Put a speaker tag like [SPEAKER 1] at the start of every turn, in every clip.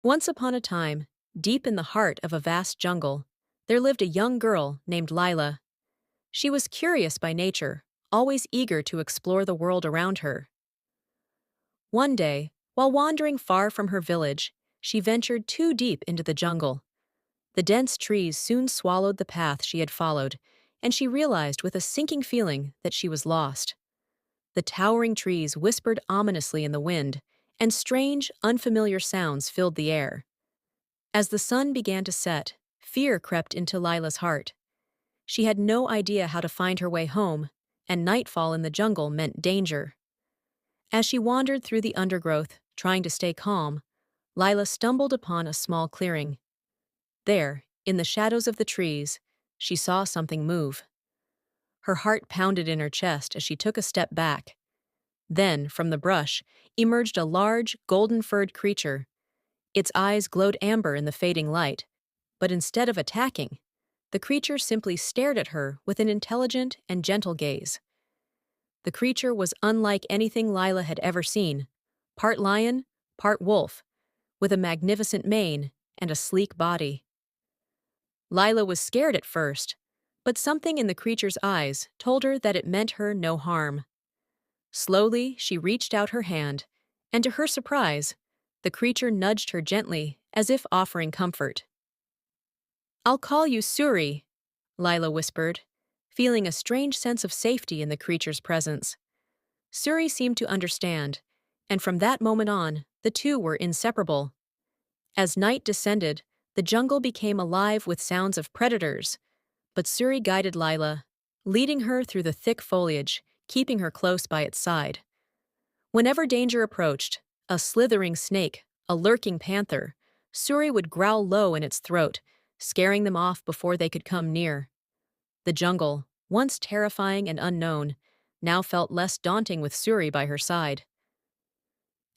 [SPEAKER 1] Once upon a time, deep in the heart of a vast jungle, there lived a young girl named Lila. She was curious by nature, always eager to explore the world around her. One day, while wandering far from her village, she ventured too deep into the jungle. The dense trees soon swallowed the path she had followed, and she realized with a sinking feeling that she was lost. The towering trees whispered ominously in the wind, and strange, unfamiliar sounds filled the air. As the sun began to set, fear crept into Lila's heart. She had no idea how to find her way home, and nightfall in the jungle meant danger. As she wandered through the undergrowth, trying to stay calm, Lila stumbled upon a small clearing. There, in the shadows of the trees, she saw something move. Her heart pounded in her chest as she took a step back. Then, from the brush, emerged a large, golden-furred creature. Its eyes glowed amber in the fading light, but instead of attacking, the creature simply stared at her with an intelligent and gentle gaze. The creature was unlike anything Lila had ever seen, part lion, part wolf, with a magnificent mane and a sleek body. Lila was scared at first, but something in the creature's eyes told her that it meant her no harm. Slowly, she reached out her hand, and to her surprise, the creature nudged her gently, as if offering comfort. "I'll call you Suri," Lila whispered, feeling a strange sense of safety in the creature's presence. Suri seemed to understand, and from that moment on, the two were inseparable. As night descended, the jungle became alive with sounds of predators, but Suri guided Lila, leading her through the thick foliage, keeping her close by its side. Whenever danger approached, a slithering snake, a lurking panther, Suri would growl low in its throat, scaring them off before they could come near. The jungle, once terrifying and unknown, now felt less daunting with Suri by her side.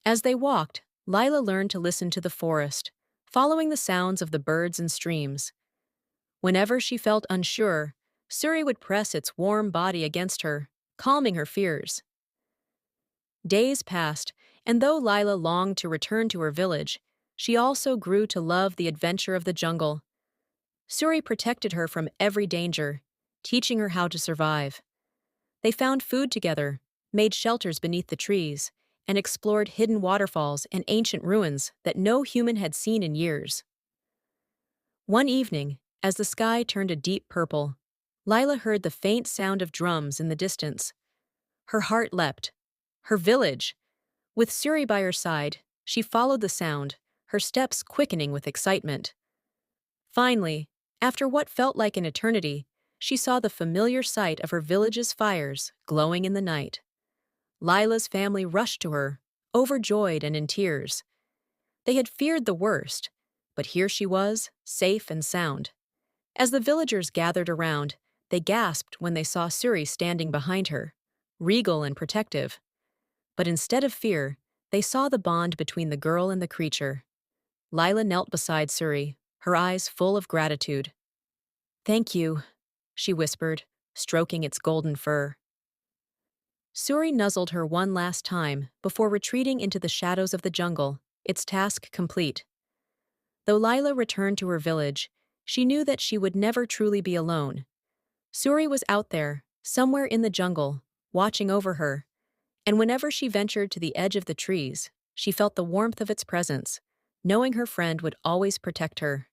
[SPEAKER 1] As they walked, Lila learned to listen to the forest, following the sounds of the birds and streams. Whenever she felt unsure, Suri would press its warm body against her, calming her fears. Days passed, and though Lila longed to return to her village, she also grew to love the adventure of the jungle. Suri protected her from every danger, teaching her how to survive. They found food together, made shelters beneath the trees, and explored hidden waterfalls and ancient ruins that no human had seen in years. One evening, as the sky turned a deep purple, Lila heard the faint sound of drums in the distance. Her heart leapt. Her village! With Suri by her side, she followed the sound, her steps quickening with excitement. Finally, after what felt like an eternity, she saw the familiar sight of her village's fires glowing in the night. Lila's family rushed to her, overjoyed and in tears. They had feared the worst, but here she was, safe and sound. As the villagers gathered around, they gasped when they saw Suri standing behind her, regal and protective. But instead of fear, they saw the bond between the girl and the creature. Lila knelt beside Suri, her eyes full of gratitude. "Thank you," she whispered, stroking its golden fur. Suri nuzzled her one last time before retreating into the shadows of the jungle, its task complete. Though Lila returned to her village, she knew that she would never truly be alone. Suri was out there, somewhere in the jungle, watching over her, and whenever she ventured to the edge of the trees, she felt the warmth of its presence, knowing her friend would always protect her.